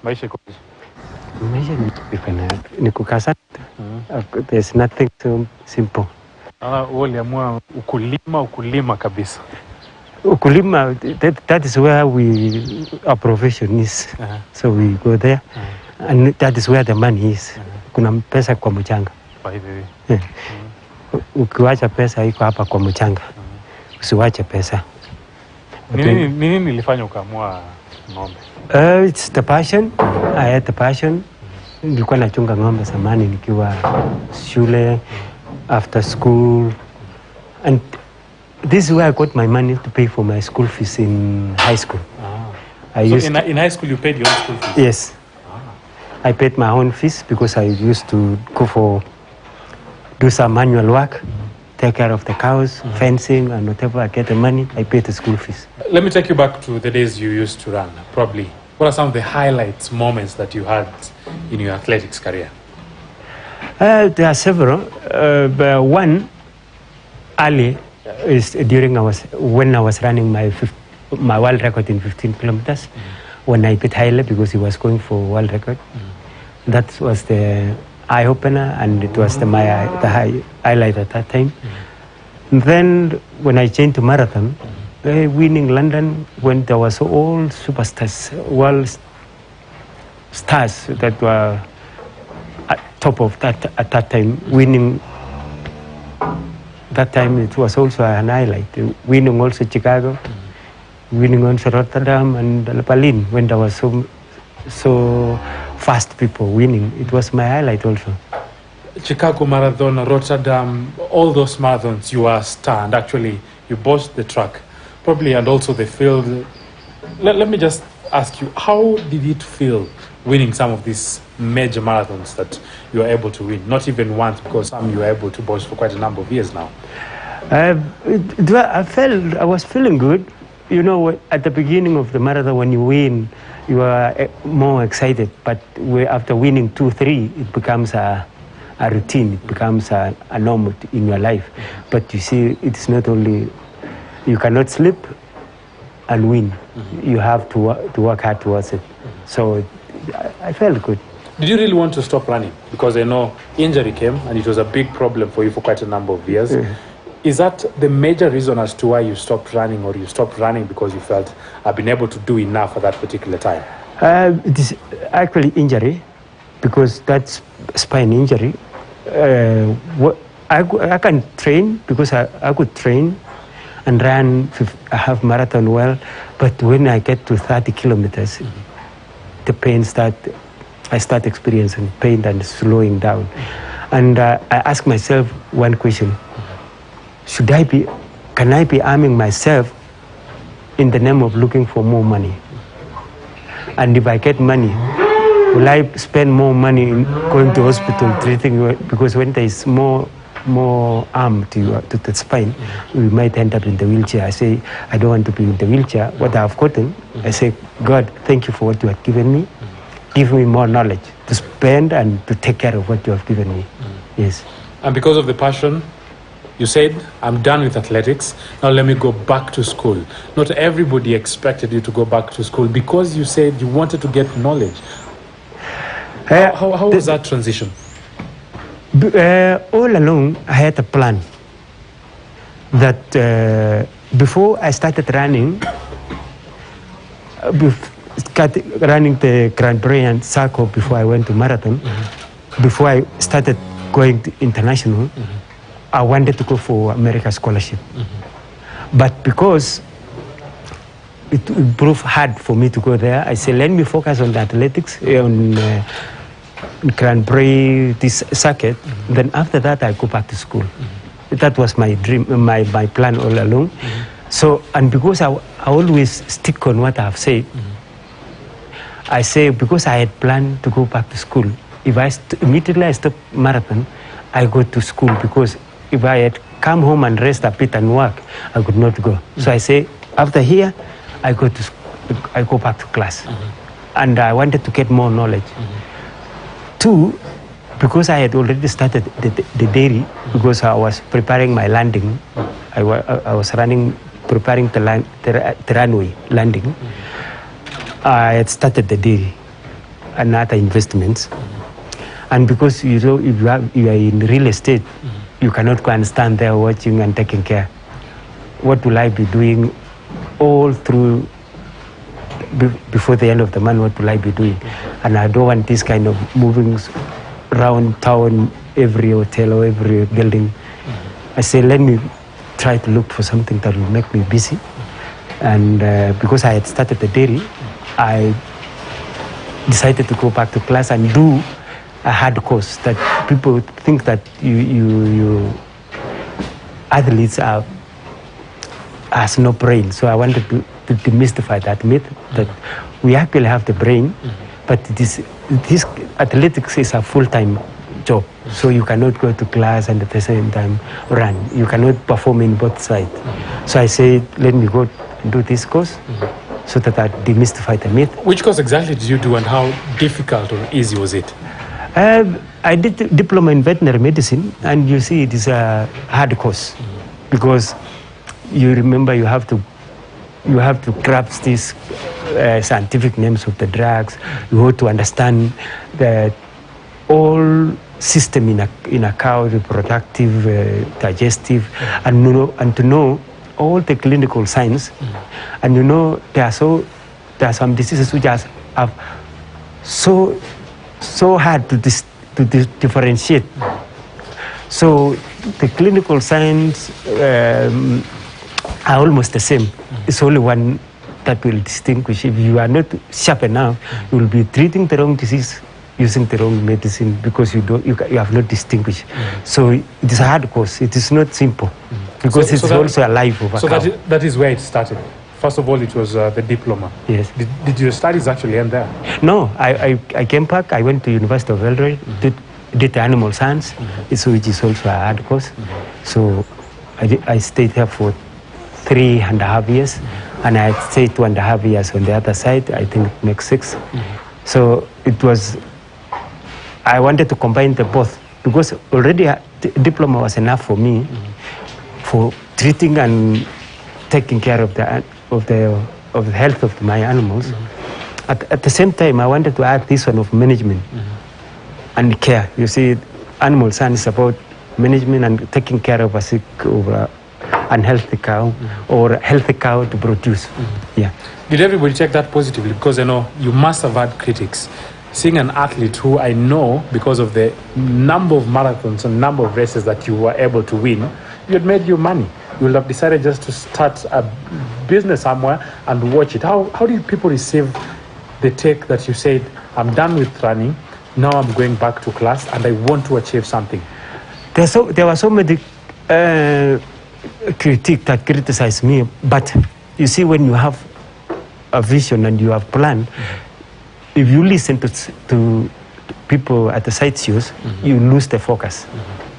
Maisha ikoje? Maisha ni kukasa. There's nothing so simple. Wewe uliamua ukulima kabisa. Ukulima, that is where our profession is. So we go there, and that is where the money is. Kuna pesa kwa mchanga. Ukiwacha pesa iko hapa kwa mchanga. Usiwache pesa. Nini nilifanya ukaamua ng'ombe? It's the passion. I had the passion. Nilikuwa nachunga ng'ombe zamani nikiwa shule, after school, and this is where I got my money to pay for my school fees in high school. In high school you paid your own school fees? Yes. I paid my own fees because I used to do some manual work, take care of the cows, fencing, and whatever I get the money, I pay the school fees. Let me take you back to the days you used to run, probably. What are some of the highlights, moments that you had in your athletics career? There are several. But one, early, is when I was running my world record in 15 kilometers, when I beat Haile because he was going for world record. That was the eye-opener, and it was the highlight at that time. And then when I changed to marathon, winning London, when there was all superstars, world stars that were at top of that at that time, winning. That time it was also an highlight. Winning also Chicago, winning also Rotterdam and Berlin, when there was so fast people winning. It was my highlight also. Chicago Marathon, Rotterdam, all those marathons, you are star, and actually you bought the track, probably, and also the field. Let me just ask you, how did it feel winning some of these major marathons that you are able to win? Not even once, because some you are able to boast for quite a number of years now. I was feeling good. You know, at the beginning of the marathon, when you win, you are more excited. But after winning 2, 3, it becomes a routine. It becomes a norm in your life. But you see, it's not only, you cannot sleep and win. You have to work hard towards it. So I felt good. Did you really want to stop running? Because I know injury came and it was a big problem for you for quite a number of years. Is that the major reason as to why you stopped running, or you stopped running because you felt I've been able to do enough at that particular time? It is actually injury, because that's spine injury. I can train because I could train and run a half marathon well, but when I get to 30 kilometers, the pain I start experiencing pain and slowing down. And I ask myself one question: can I be arming myself in the name of looking for more money? And if I get money, will I spend more money in going to hospital treating you? Because when there is more arm to the spine, we might end up in the wheelchair. I say, I don't want to be in the wheelchair. What I have gotten, I say, God, thank you for what you have given me. Give me more knowledge to spend and to take care of what you have given me. Yes. And because of the passion, you said, I'm done with athletics, now let me go back to school. Not everybody expected you to go back to school because you said you wanted to get knowledge. How was that transition? All along, I had a plan that before I started running, running the Grand Prix and Circle before I went to marathon, before I started going to international, I wanted to go for America scholarship. But because it proved hard for me to go there, I said, let me focus on the athletics, on Grand Prix, this circuit. Then after that, I go back to school. That was my dream, my plan all along. So, and because I always stick on what I have said, I say, because I had planned to go back to school, if I immediately I stop marathon, I go to school, because if I had come home and rest a bit and work, I could not go. So I say, after here, I go back to class. And I wanted to get more knowledge. 2, because I had already started the dairy, because I was preparing my landing. I was preparing the runway landing. I had started the dairy. and other investments. And because if you are in real estate, you cannot go and stand there watching and taking care. What will I be doing all through before the end of the month? What will I be doing? And I don't want this kind of moving around town, every hotel or every building. I say, let me try to look for something that will make me busy. And because I had started the dairy, I decided to go back to class and do a hard course that people think that you athletes has no brain. So I wanted to demystify that myth that we actually have the brain, but this athletics is a full-time job. So you cannot go to class and at the same time run. You cannot perform in both sides. So I said, let me go do this course so that I demystify the myth. Which course exactly did you do, and how difficult or easy was it? I did a diploma in veterinary medicine, and you see it is a hard course because you remember you have to grasp these scientific names of the drugs. You have to understand the all system in a cow, reproductive, digestive, and to know all the clinical signs. And there are some diseases which are so hard to differentiate. So the clinical signs are almost the same. It's only one that will distinguish. If you are not sharp enough, you will be treating the wrong disease, using the wrong medicine because you have not distinguished. So it is a hard course. It is not simple because it's also a life of a cow. That is where it started. First of all, it was the diploma. Yes. Did your studies actually end there? No, I came back. I went to University of Eldoret, did animal science, which is also a hard course. So I stayed there for 3.5 years, and I stayed 2.5 years on the other side. I think it makes 6. So it was. I wanted to combine the both because already the diploma was enough for me for treating and taking care of the health of my animals. At the same time, I wanted to add this one of management and care. You see, animal science is about management and taking care of a sick or unhealthy cow or a healthy cow to produce. Yeah. Did everybody take that positively? Because you must have had critics. Seeing an athlete who I know, because of the number of marathons and number of races that you were able to win, you had made your money. You would have decided just to start a business somewhere and watch it. How did people receive the take that you said, I'm done with running, now I'm going back to class and I want to achieve something? There were so many critics that criticized me, but you see, when you have a vision and you have plan, if you listen to people at the side shows, you lose the focus.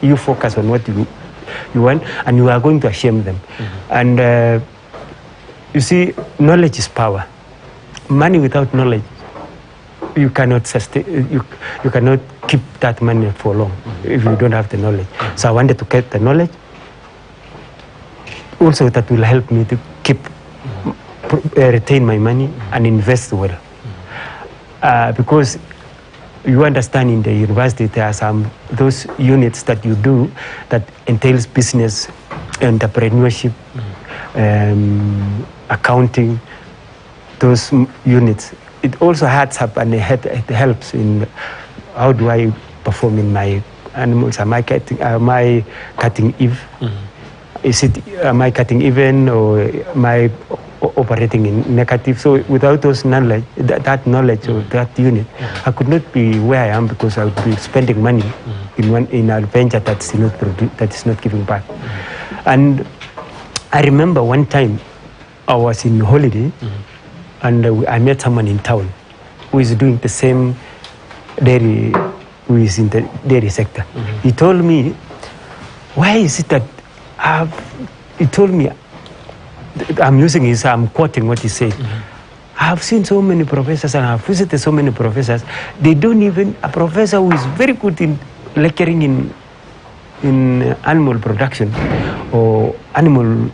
You focus on what you want, and you are going to shame them. And you see, knowledge is power. Money without knowledge, you cannot sustain. You cannot keep that money for long if you don't have the knowledge. So I wanted to get the knowledge. Also, that will help me to retain my money and invest well. Because you understand, in the university there are some those units that you do that entails business, entrepreneurship, accounting. Those units, it also adds up and it helps in how do I perform in my animals. Am I cutting Eve? Am I cutting even, or am I operating in negative? So without those knowledge, that knowledge or that unit, I could not be where I am, because I would be spending money in a venture that is not giving back. And I remember one time I was in holiday, and I met someone in town who is doing the same dairy, who is in the dairy sector. He told me, why is it that he told me, I'm quoting what he said. I have seen so many professors and I have visited so many professors. They don't even, a professor who is very good in lecturing in animal production or animal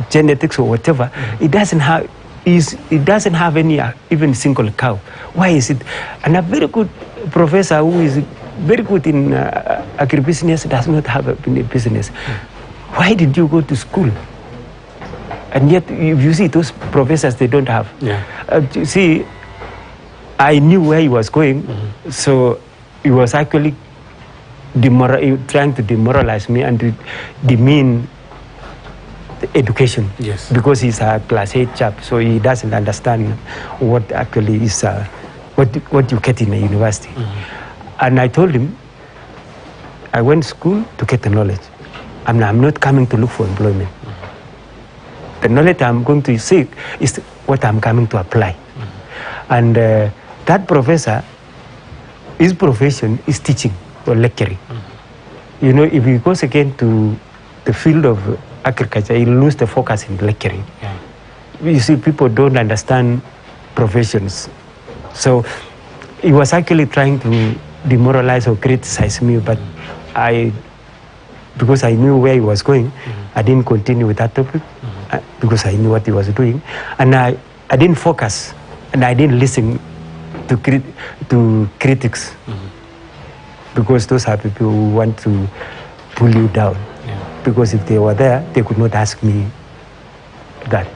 genetics or whatever, he doesn't have he doesn't have any even single cow. Why is it? And a very good professor who is very good in agribusiness does not have a business. Why did you go to school? And yet, if you see those professors, they don't have. Yeah. You see, I knew where he was going, so he was actually trying to demoralize me and to demean the education. Yes. Because he's a class 8 chap, so he doesn't understand what actually is what you get in a university. And I told him, I went to school to get the knowledge. I'm not coming to look for employment. The knowledge I'm going to seek is what I'm coming to apply. And that professor, his profession is teaching or lecturing. You know, if he goes again to the field of agriculture, he'll lose the focus in lecturing. Yeah. You see, people don't understand professions. So he was actually trying to demoralize or criticize me, but because I knew where he was going, I didn't continue with that topic because I knew what he was doing. And I didn't focus and I didn't listen to critics because those are people who want to pull you down. Yeah. Because if they were there, they could not ask me that.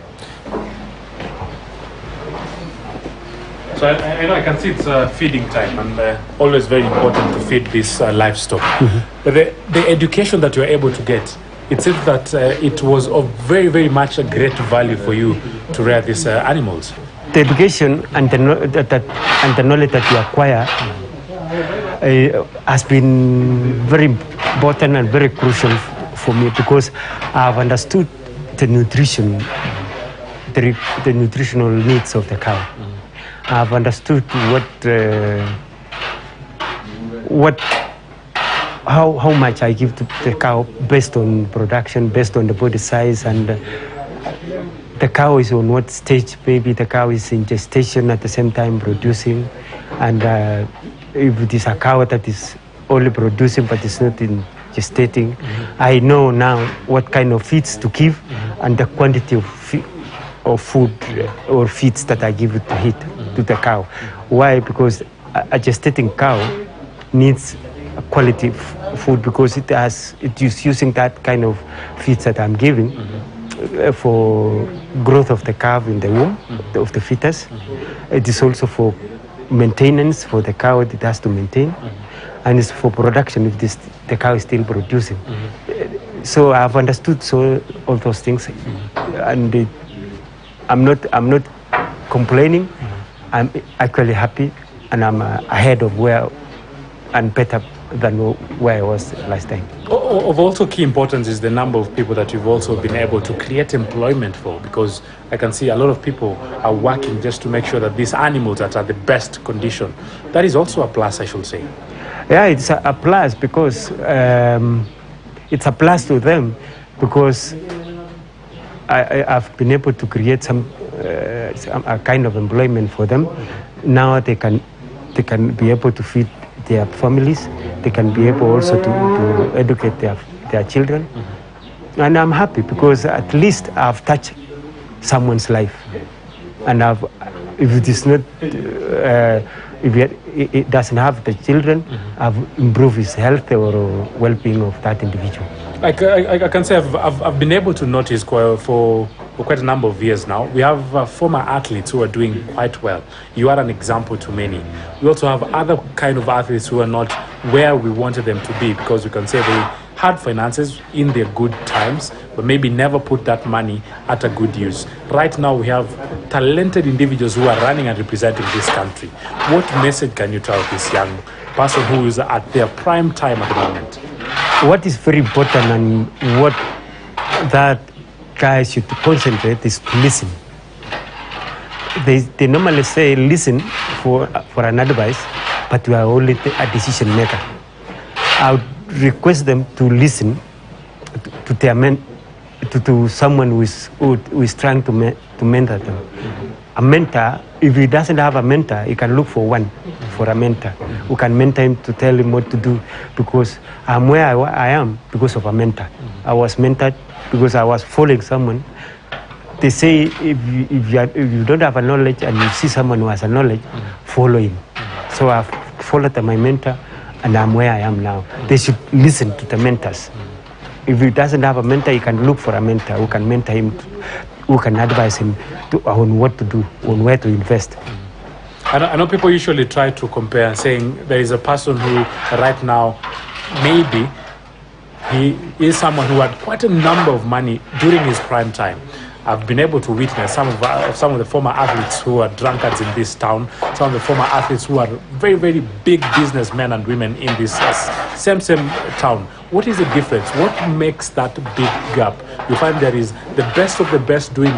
So I know I can see it's feeding time, and always very important to feed this livestock. But the education that you're able to get, it seems that it was of very, very much a great value for you to rear these animals. The education and the knowledge that you acquire has been very important and very crucial for me because I've understood the nutrition, the nutritional needs of the cow. I've understood how much I give to the cow based on production, based on the body size, and the cow is on what stage. Maybe the cow is in gestation at the same time producing, and if it is a cow that is only producing but is not in gestating, I know now what kind of feeds to give and the quantity of food or feeds that I give it to eat to the cow. Why? Because a gestating cow needs a quality food because it is using that kind of feeds that I'm giving for growth of the calf in the womb of the fetus. It is also for maintenance for the cow, it has to maintain, and it's for production if the cow is still producing. So I've understood all those things, and I'm not complaining. I'm actually happy, and I'm ahead of where and better than where I was last time. Of also key importance is the number of people that you've also been able to create employment for, because I can see a lot of people are working just to make sure that these animals are at the best condition. That is also a plus, I should say. Yeah, it's a plus because it's a plus to them because I've been able to create a kind of employment for them. Now they can be able to feed their families. They can be able also to educate their children. And I'm happy because at least I've touched someone's life. And if it is not, if it doesn't have the children, I've improved his health or well-being of that individual. I can say I've been able to notice for quite a number of years now. We have former athletes who are doing quite well. You are an example to many. We also have other kind of athletes who are not where we wanted them to be because we can say they had finances in their good times, but maybe never put that money at a good use. Right now we have talented individuals who are running and representing this country. What message can you tell this young person who is at their prime time at the moment? What is very important and what that guys should concentrate is to listen. They normally say listen for an advice, but you are only a decision maker. I would request them to listen to someone who is trying to mentor them. A mentor, if he doesn't have a mentor, he can look for a mentor who can mentor him to tell him what to do, because I'm where I am because of a mentor. I was mentored because I was following someone they say if you don't have a knowledge and you see someone who has a knowledge, follow him. So I've followed my mentor, and I'm where I am now. They should listen to the mentors. If he doesn't have a mentor, he can look for a mentor who can mentor him, who can advise him on what to do, on where to invest. I know people usually try to compare, saying there is a person who right now, maybe he is someone who had quite a number of money during his prime time. I've been able to witness some of the former athletes who are drunkards in this town, some of the former athletes who are very, very big businessmen and women in this same town. What is the difference? What makes that big gap? You find there is the best of the best doing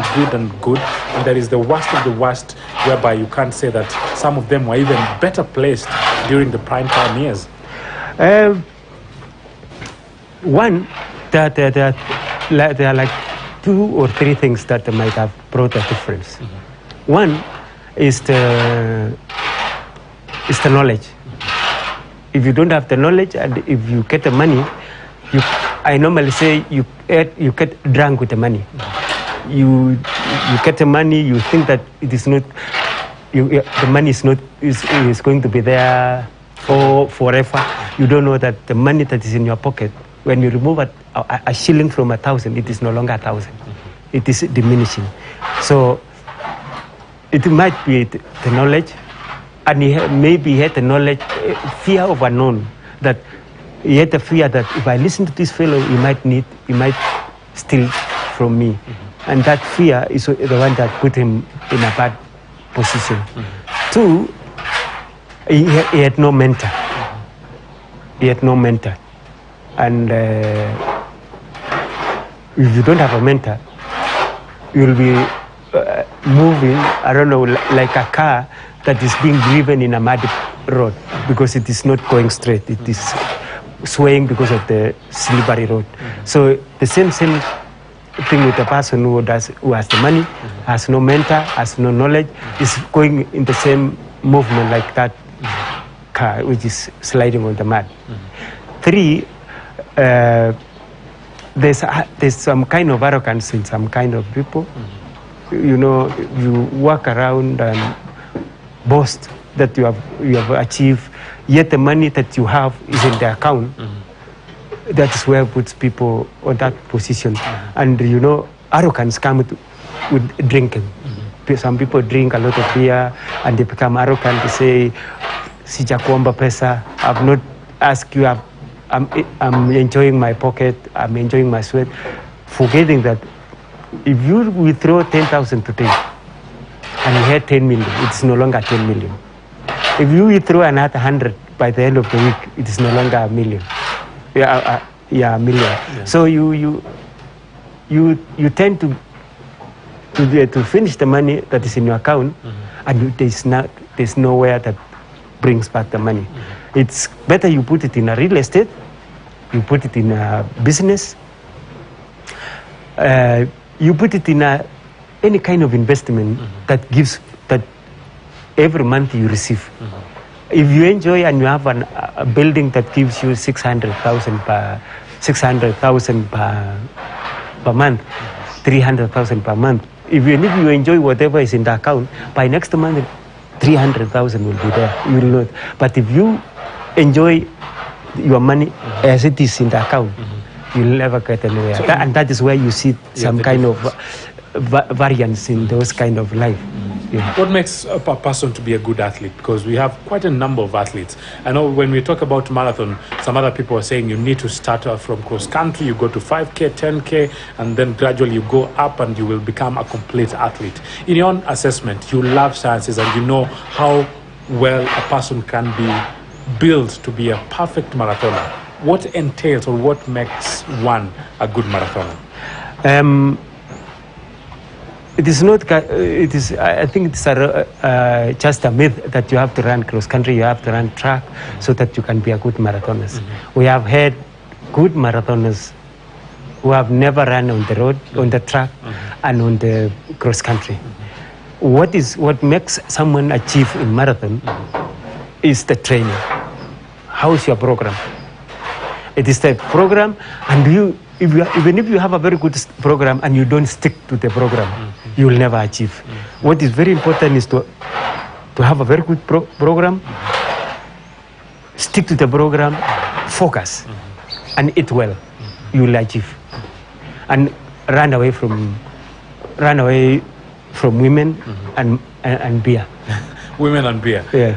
good, and there is the worst of the worst, whereby you can't say that some of them were even better placed during the prime time years. One, there are like 2 or 3 things that might have brought a difference. One is the knowledge. If you don't have the knowledge, and if you get the money, I normally say you get drunk with the money. You get the money, you think that it is not, the money is going to be there forever. You don't know that the money that is in your pocket, when you remove a shilling from 1,000, it is no longer 1,000. It is diminishing. So it might be the knowledge, and maybe he had the knowledge, fear of unknown, that he had the fear that if I listen to this fellow, he might steal from me. And that fear is the one that put him in a bad position. 2, he had no mentor. He had no mentor. And if you don't have a mentor, you'll be moving, I don't know, like a car that is being driven in a muddy road, because it is not going straight. It is swaying because of the slippery road. So the same thing with the person who has the money, has no mentor, has no knowledge, is going in the same movement like that car which is sliding on the mud. 3, there's some kind of arrogance in some kind of people. You know, you walk around and boast that you have achieved, yet the money that you have is in the account. That is where it puts people on that position. And you know, arrogance comes with drinking. Some people drink a lot of beer and they become arrogant. They say, "Sijakuomba pesa, I've not asked you, I'm enjoying my pocket, I'm enjoying my sweat," forgetting that if you withdraw 10,000 today and you had 10 million, it's no longer 10 million. If you withdraw another 100 by the end of the week, it is no longer a million. A million. Yeah. So you tend to finish the money that is in your account, and there's nowhere that brings back the money. It's better you put it in a real estate, you put it in a business, you put it in any kind of investment that every month you receive. If you enjoy and you have a building that gives you 600,000 per month, 300,000 per month. If you enjoy whatever is in the account, by next month 300,000 will be there. You will not. But if you enjoy your money as it is in the account, you'll never get anywhere. So and that is where you see some kind of variance in those kind of life. Yeah. What makes a person to be a good athlete? Because we have quite a number of athletes. I know when we talk about marathon, some other people are saying you need to start from cross country, you go to 5K, 10K, and then gradually you go up and you will become a complete athlete. In your own assessment, you love sciences and you know how well a person can be built to be a perfect marathoner. What entails or what makes one a good marathoner? It is not. It is. I think it's just a myth that you have to run cross country. You have to run track so that you can be a good marathoners. We have had good marathoners who have never run on the road, on the track, and on the cross country. What makes someone achieve in marathon is the training. How is your program? It is the program, and even if you have a very good program and you don't stick to the program, you will never achieve. What is very important is to have a very good program, stick to the program, focus, and eat well. You will achieve. And run away from women and beer. Women and beer. Yeah.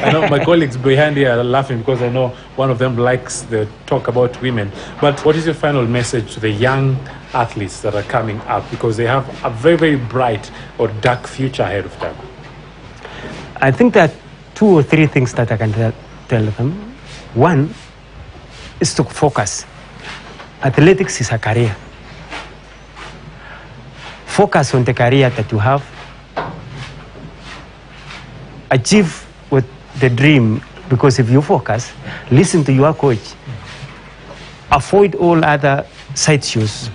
I know my colleagues behind here are laughing because I know one of them likes the talk about women. But what is your final message to the young athletes that are coming up, because they have a very, very bright or dark future ahead of them? I think that 2 or 3 things that I can tell them. One is to focus. Athletics is a career. Focus on the career that you have. Achieve what the dream, because if you focus, listen to your coach, avoid all other side shows,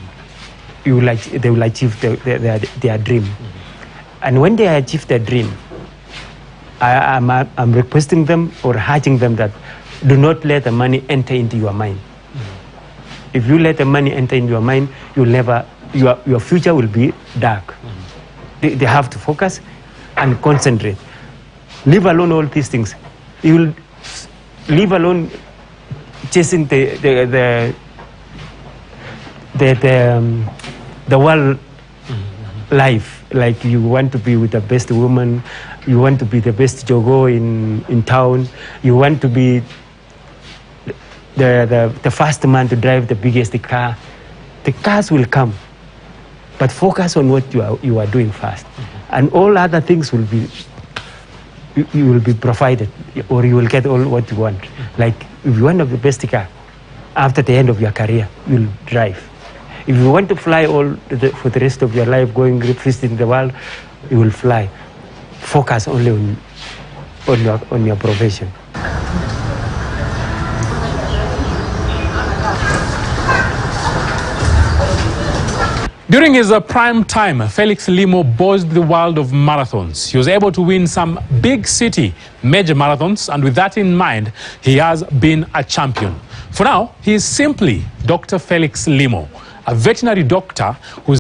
they will achieve their dream. And when they achieve their dream, I'm requesting them or urging them that do not let the money enter into your mind. If you let the money enter into your mind, you'll never, your future will be dark. They have to focus and concentrate. Leave alone all these things. You will leave alone chasing the world life. Like you want to be with the best woman, you want to be the best jogo in town, you want to be the first man to drive the biggest car. The cars will come, but focus on what you are doing first, and all other things will be. You will be provided, or you will get all what you want. Like if you want the best car, after the end of your career, you'll drive. If you want to fly for the rest of your life, going visiting the world, you will fly. Focus only on your profession. During his prime time, Felix Limo buzzed the world of marathons. He was able to win some big city major marathons, and with that in mind, he has been a champion. For now, he is simply Dr. Felix Limo, a veterinary doctor who's